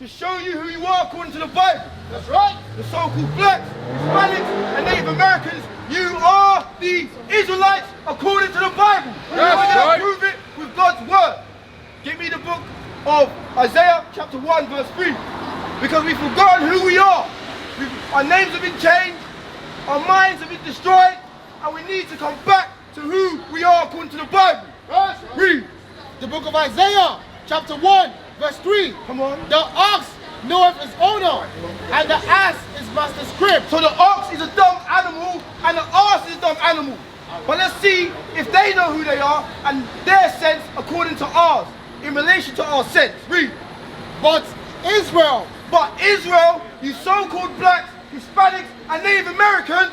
to show you who you are according to the Bible. That's right. The so-called blacks, Hispanics, and Native Americans, you are the Israelites according to the Bible. We're going to prove it with God's word. Give me the book of Isaiah chapter 1 verse 3. Because we've forgotten who we are. Our names have been changed, our minds have been destroyed, and we need to come back to who we are according to the Bible. Read. The book of Isaiah chapter 1 verse 3. Come on. The ox knoweth his owner, and the ass his master's crib. So the ox is a dumb animal, and the ass is a dumb animal. But let's see if they know who they are, and their sense according to ours, in relation to our sense. Read. But Israel, you so-called blacks, Hispanics, and Native Americans,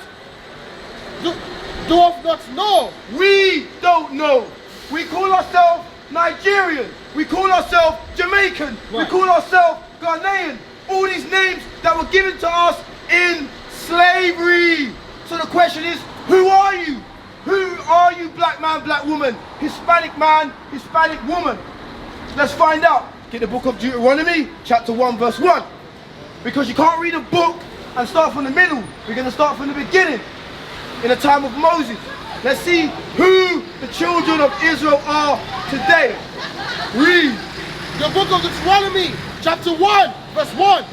doth not know. We don't know. We call ourselves Nigerian. We call ourselves Jamaican. Right. We call ourselves Ghanaian. All these names that were given to us in slavery. So the question is, who are you? Who are you, black man, black woman, Hispanic man, Hispanic woman? Let's find out. Get the book of Deuteronomy, chapter 1, verse 1. Because you can't read a book and start from the middle. We're going to start from the beginning, in the time of Moses. Let's see who the children of Israel are today. Read. The book of Deuteronomy, chapter 1, verse 1.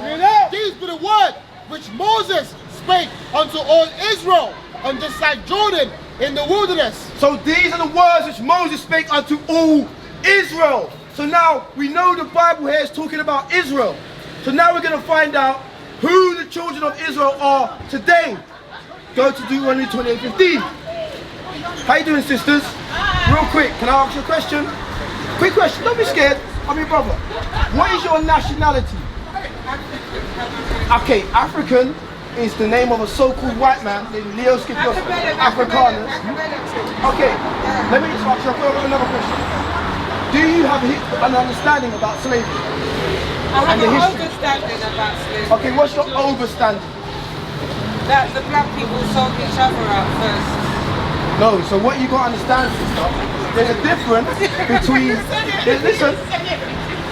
These be the words which Moses spake unto all Israel on this side Jordan in the wilderness. So these are the words which Moses spake unto all Israel. So now we know the Bible here is talking about Israel. So now we're going to find out who the children of Israel are today. Go to Deuteronomy 28:15. How you doing, sisters? Real quick, can I ask you a question? Quick question, don't be scared. I'm your brother. What is your nationality? Okay, African is the name of a so-called white man named Leo Scipio Africanus. Okay, let me just ask you another question. Do you have an understanding about slavery? I have an understanding about slavery. Okay, what's your overstanding? That the black people sold each other out first. No, so what you got to understand, sister, there's a difference between, listen,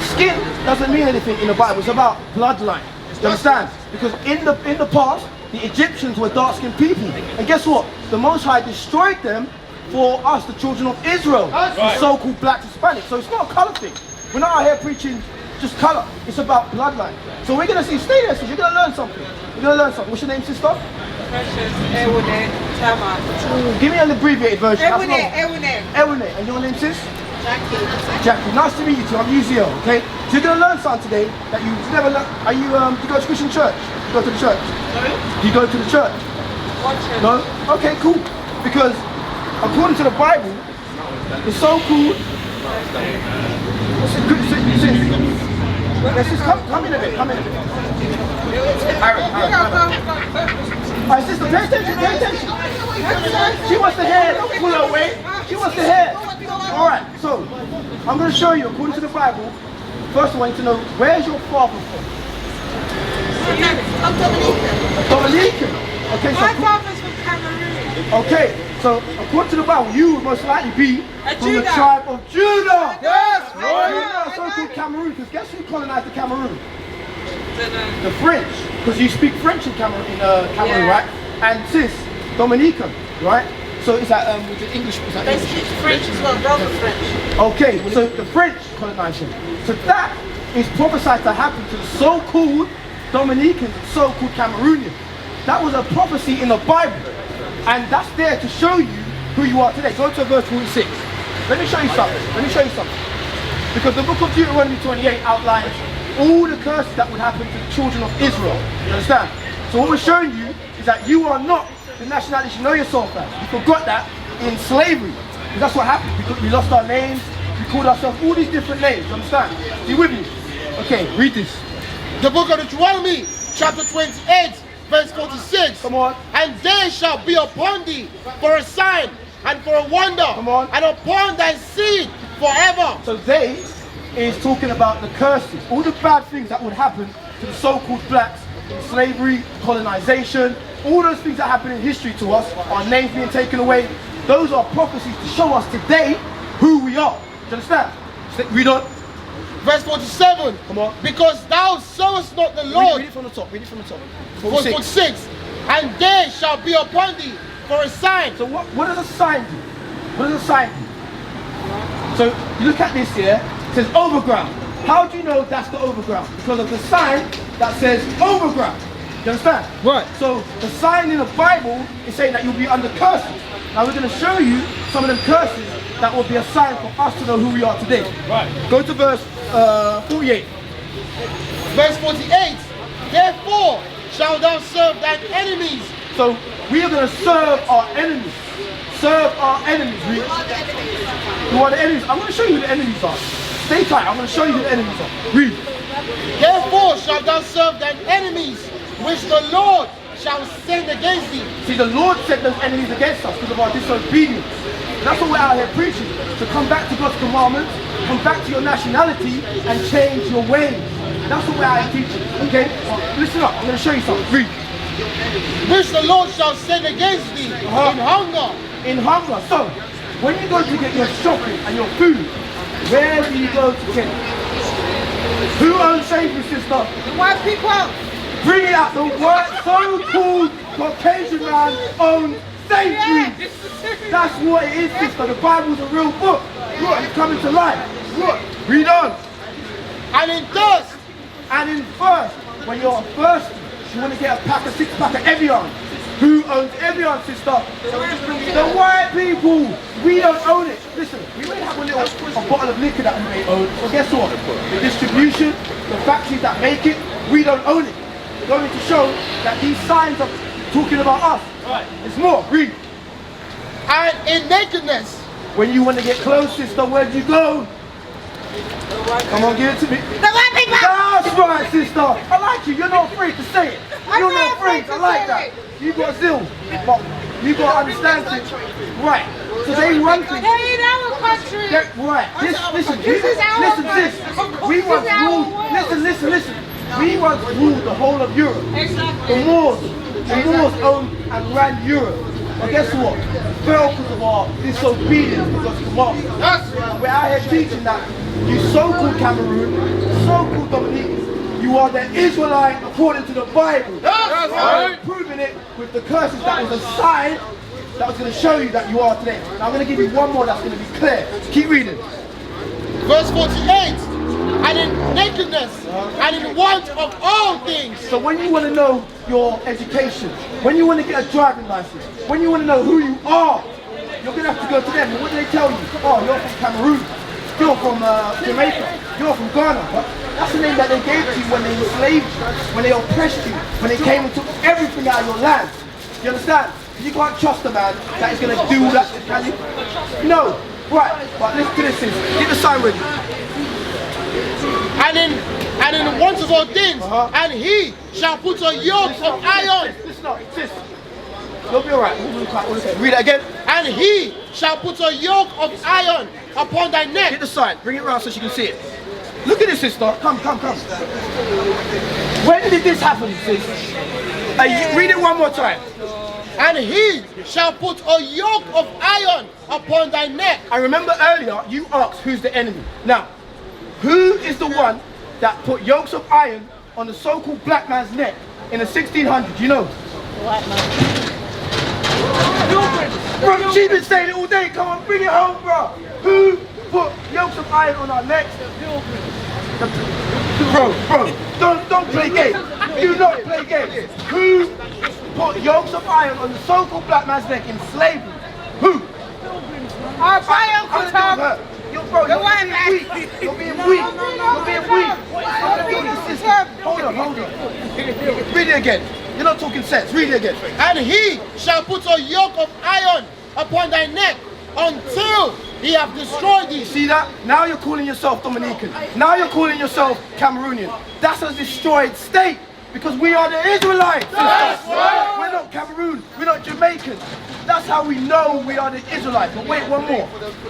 skin doesn't mean anything in the Bible, it's about bloodline. You understand? Because in the past, the Egyptians were dark-skinned people. And guess what? The Most High destroyed them for us, the children of Israel, the so-called black Hispanics. So it's not a color thing. We're not out here preaching just color. It's about bloodline. So we're going to see, stay there, so you're going to learn something. You're going to learn something. What's your name, sister? Precious, Ewune, Tama. Give me an abbreviated version. Ewune. Ewune. And your name, sis? Jackie. Jackie. Nice to meet you too. I'm Uzio, okay? So you're going to learn something today that you've never learned. Are you, do you go to Christian church? Do you go to the church? Sorry? Do you go to the church? What church? No? Okay, cool. Because according to the Bible, the so-called... Let's just come in a bit, come in a bit. Alright, sister, pay attention. She wants to hear, don't pull her away. She wants to hear. Alright, so, I'm going to show you, according to the Bible, first I want you to know, where's your father from? I'm Dominican. Dominican. Okay, so... My father's from Cameroon. Okay, so according to the Bible, you would most likely be from the tribe of Judah. Yes, so-called Cameroon, because guess who colonized the Cameroon? Dunno. The French, because you speak French in Cameroon, Yeah. right? And sis, Dominican, right? So is that with the English? Is that They English? speak French as well, brother French. Okay, so the French colonization. So that is prophesied to happen to the so-called Dominicans, so-called Cameroonians. That was a prophecy in the Bible. And that's there to show you who you are today. Go to verse 46. Let me show you something. Because the book of Deuteronomy 28 outlines all the curses that would happen to the children of Israel. You understand? So what we're showing you is that you are not the nationality you know yourself as. You forgot that in slavery. And that's what happened. Because we lost our names. We called ourselves all these different names. You understand? Are you with me? Okay, read this. The book of Deuteronomy, chapter 28, verse 46. Come on. And they shall be upon thee for a sign and for a wonder. Come on. And upon thy seed forever. So they is talking about the curses, all the bad things that would happen to the so-called blacks in slavery, colonization, all those things that happen in history to us, our names being taken away. Those are prophecies to show us today who we are. Do you understand? Read on. Verse 47. Come on. Because thou servest not the Lord. Read it from the top. Read it from the top. Verse 46. And there shall be upon thee for a sign. So what does a sign do? What does a sign do? So you look at this here. It says overground. How do you know that's the overground? Because of the sign that says overground. You understand? Right. So the sign in the Bible is saying that you'll be under curses. Now we're going to show you some of them curses that will be a sign for us to know who we are today. Right. Go to verse 48. Verse 48. Therefore shalt thou serve thine enemies. So we are going to serve our enemies. Serve our enemies. Who are the enemies? I'm going to show you who the enemies are. Stay tight. I'm going to show you who the enemies are. Read. Therefore shalt thou serve thine enemies, which the Lord shall send against thee. See, the Lord sent those enemies against us because of our disobedience. That's what we're out here preaching. So come back to God's commandments, come back to your nationality, and change your ways. That's what we're out here teaching. Okay? Well, listen up. I'm going to show you something. Read. Which the Lord shall send against thee in hunger. In hunger. So, when you go to get your shopping and your food, where do you go to get it? Who owns Sainsbury's, sister? The white people. Bring it out. The white, so-called Caucasian man owns Sainsbury's. That's what it is, sister. The Bible's a real book. Look, it's coming to life. Look, read on. And in thirst. And in thirst, when you're thirsty, you want to get a pack, a 6-pack of Evian. Who owns Evian, sister? The white people. We don't own it. Listen, we may have a bottle of liquor that we may own, but guess what? The distribution, the factories that make it, we don't own it. We're going to show that these signs are talking about us. Right. It's more. Read. And in nakedness. When you want to get close, sister, where do you go? Come on, give it to me. The white people. That's right, sister. I like you. You're not afraid to say it. You're not afraid. I like that. You got zeal, but you got to understand it. Right. So they run things. Hey, in our country. Right. Listen. This is our Listen. We once ruled. Listen. We once ruled the whole of Europe. Exactly. The Moors owned and ran Europe. But guess what? Fell because of our disobedience to God's commandments. We're out here teaching that you so-called Cameroon, so-called Dominicans, you are the Israelite according to the Bible. That's right. Proving it with the curses that was a sign that was going to show you that you are today. Now I'm going to give you one more that's going to be clear. Keep reading. Verse 48. And in nakedness, and in want of all things. So when you want to know your education, when you want to get a driving license, when you want to know who you are, you're going to have to go to them. And what do they tell you? Oh, you're from Cameroon. You're from Jamaica. You're from Ghana. But that's the name that they gave to you when they enslaved you, when they oppressed you, when they came and took everything out of your land. You understand? You can't trust a man that is going to do that, can you? No. Right. But listen to this. Get the sign with you. And in want of all things, and he shall put a yoke of iron. Listen up, sis. You'll be alright. Read it again. And he shall put a yoke of iron upon thy neck. Get the sign. Bring it around so she can see it. Look at this, sister. Come. When did this happen, sis? Read it one more time. And he shall put a yoke of iron upon thy neck. I remember earlier you asked who's the enemy. Now, who is the one that put yokes of iron on the so-called black man's neck in the 1600s? You know? White man. Bro, she's been saying it all day. Come on, bring it home, bro. Who put yokes of iron on our necks? Bro, don't play games. Do not play games. Who put yokes of iron on the so-called black man's neck in slavery? Who? Our Uncle Tom. You're being weak. You're being weak. Hold on. Read it again. You're not talking sense. Read it again. And he shall put a yoke of iron upon thy neck until he have destroyed thee. See that? Now you're calling yourself Dominican. Now you're calling yourself Cameroonian. That's a destroyed state because we are the Israelites. That's right. We're not Cameroon. We're not Jamaican. That's how we know we are the Israelites. But wait, one more.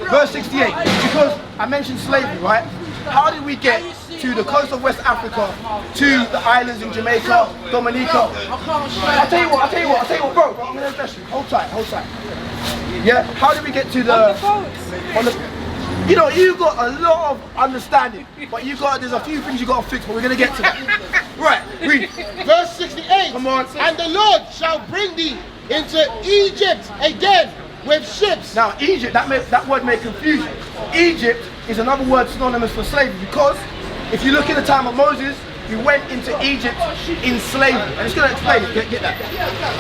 Verse 68. Because I mentioned slavery, right? How did we get to the coast of West Africa, to the islands in Jamaica, Dominica? I'll tell you what, bro. I'm gonna invest you. Hold tight. Yeah. How did we get to the? You know, you got a lot of understanding, but there's a few things you got to fix, but we're going to get to that. Right, read. Verse 68. Come on. And the Lord shall bring thee into Egypt again with ships. Now, Egypt, that word may confuse you. Egypt is another word synonymous for slavery, because if you look in the time of Moses, he went into Egypt in slavery. And it's going to explain it. Get that.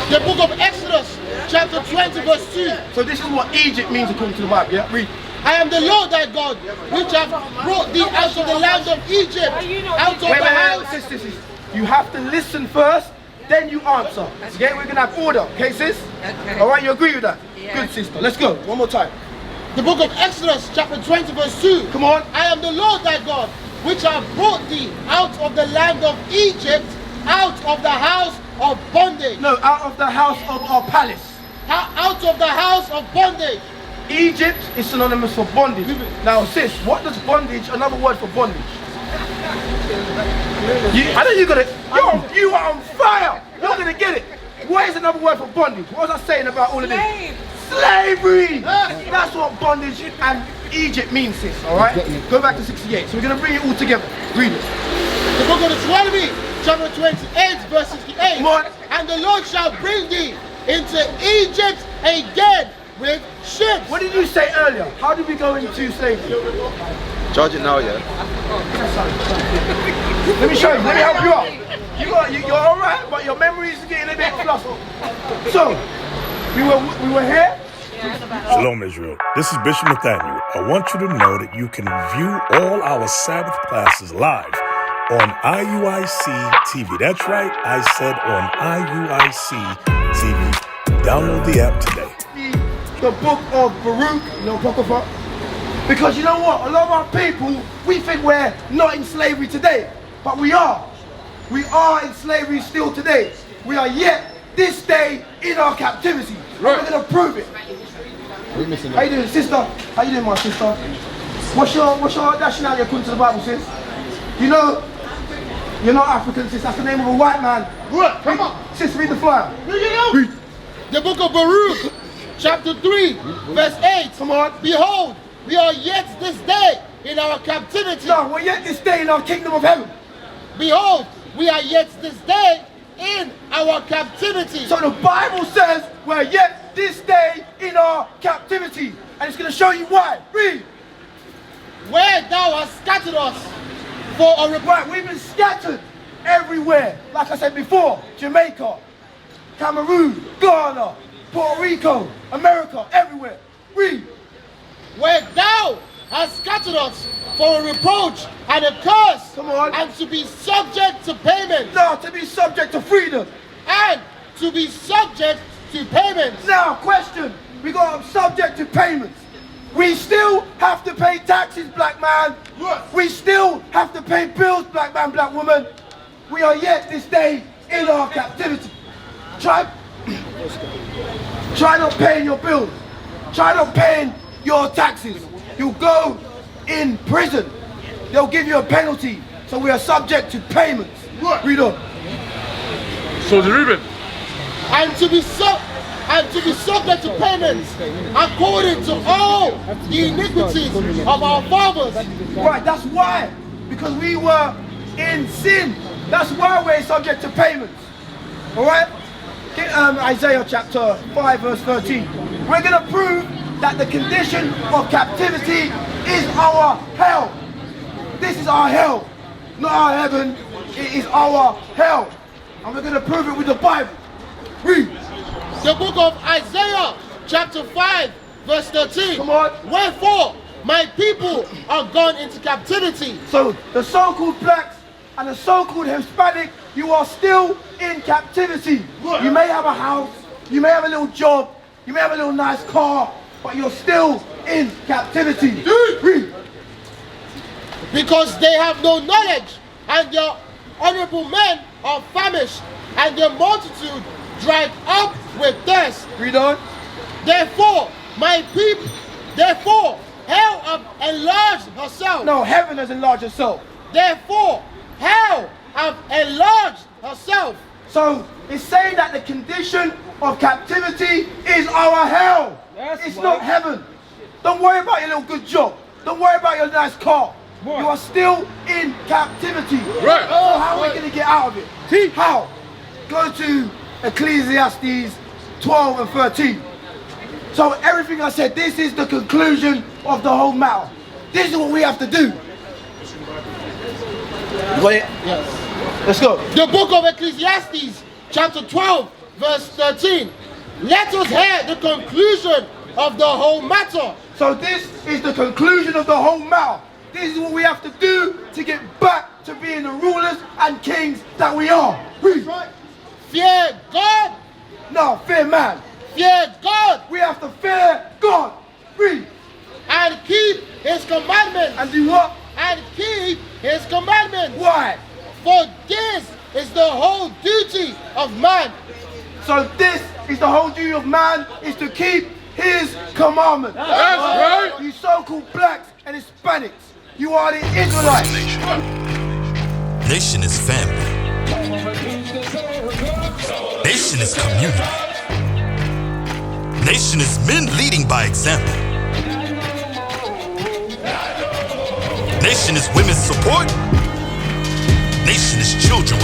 The book of Exodus, chapter 20, verse 2. So this is what Egypt means according to the Bible. Yeah, read. I am the Lord thy God, which have brought thee out of the land of Egypt, out of the house. Sis. You have to listen first, then you answer. Okay, we're going to have order. Okay, sis? Okay. All right, you agree with that? Yeah. Good, sister. Let's go. One more time. The book of Exodus, chapter 20, verse 2. Come on. I am the Lord thy God, which have brought thee out of the land of Egypt, out of the house of bondage. No, out of the house of our palace. Out of the house of bondage. Egypt is synonymous for bondage. Now, sis, what does bondage, another word for bondage? I know you're gonna, you are on fire. You're gonna get it. What is another word for bondage? What was I saying about all of this? Slavery. That's what bondage and Egypt means, sis. All right. Go back to 68. So we're gonna bring it all together. Read it. The book of Deuteronomy, chapter 28, verse 68. Come on. And the Lord shall bring thee into Egypt again with ships. What did you say earlier? How did we go into slavery? Charge it now, yeah? Let me show you. Let me help you out. You're all right, but your memory is getting a bit flustered. So, we were here. Shalom, Israel. This is Bishop Nathaniel. I want you to know that you can view all our Sabbath classes live on IUIC TV. That's right, I said on IUIC TV. Download the app today. The book of Baruch, Apocrypha. Because you know what? A lot of our people, we think we're not in slavery today. But we are. We are in slavery still today. We are yet this day in our captivity. Right. We're going to prove it. How you doing, sister? How you doing, my sister? What's your nationality according to the Bible, sis? You know, you're not African, sis. That's the name of a white man. Right, come on. Sis, read the flyer. Read. The book of Baruch, chapter 3, verse 8. Come on. Behold, we are yet this day in our captivity. No, we're yet this day in our kingdom of heaven. Behold, we are yet this day in our captivity. So the Bible says we're yet this day in our captivity. And it's going to show you why. Read. Where thou hast scattered us for a Right, we've been scattered everywhere. Like I said before, Jamaica, Cameroon, Ghana, Puerto Rico, America, everywhere. Read. Where thou hast scattered us for a reproach and a curse. Come on. And to be subject to payment. No, to be subject to freedom. And to be subject to payments. Now, question. We got subject to payments. We still have to pay taxes, black man. Yes. We still have to pay bills, black man, black woman. We are yet this day in our captivity. Try not paying your bills. Try not paying your taxes. You go in prison. They'll give you a penalty. So we are subject to payments. Read on. So the ribbon. And to be subject to payments according to all the iniquities of our fathers. Right, that's why. Because we were in sin. That's why we're subject to payments. Alright? Get Isaiah chapter 5 verse 13. We're going to prove that the condition of captivity is our hell. This is our hell. Not our heaven. It is our hell. And we're going to prove it with the Bible. Read. The book of Isaiah chapter 5 verse 13. Come on. Wherefore my people are gone into captivity. So the so-called blacks and the so-called Hispanic, you are still in captivity. You may have a house, you may have a little job, you may have a little nice car, but you're still in captivity. Read. Because they have no knowledge, and their honorable men are famished, and their multitude dried up with thirst. Read on. Therefore, my people, therefore, hell hath enlarged herself. No, heaven has enlarged itself. Therefore, hell hath enlarged herself. So it's saying that the condition of captivity is our hell. It's not heaven. Don't worry about your little good job. Don't worry about your nice car. You are still in captivity. Right. So how are we going to get out of it? How? Go to Ecclesiastes 12 and 13. So everything I said, this is the conclusion of the whole matter. This is what we have to do. You got it? Yes. Let's go. The book of Ecclesiastes, chapter 12, verse 13. Let us hear the conclusion of the whole matter. So this is the conclusion of the whole matter. This is what we have to do to get back to being the rulers and kings that we are. Read. Fear God. No, fear man. Fear God. We have to fear God. Read. And keep his commandments. And do what? And keep his commandments. Why? For this is the whole duty of man. So this is the whole duty of man, is to keep his commandments. That's right. You so-called blacks and Hispanics, you are the Israelites. Nation is family. Nation is community. Nation is men leading by example. Nation is women's support. Nation is children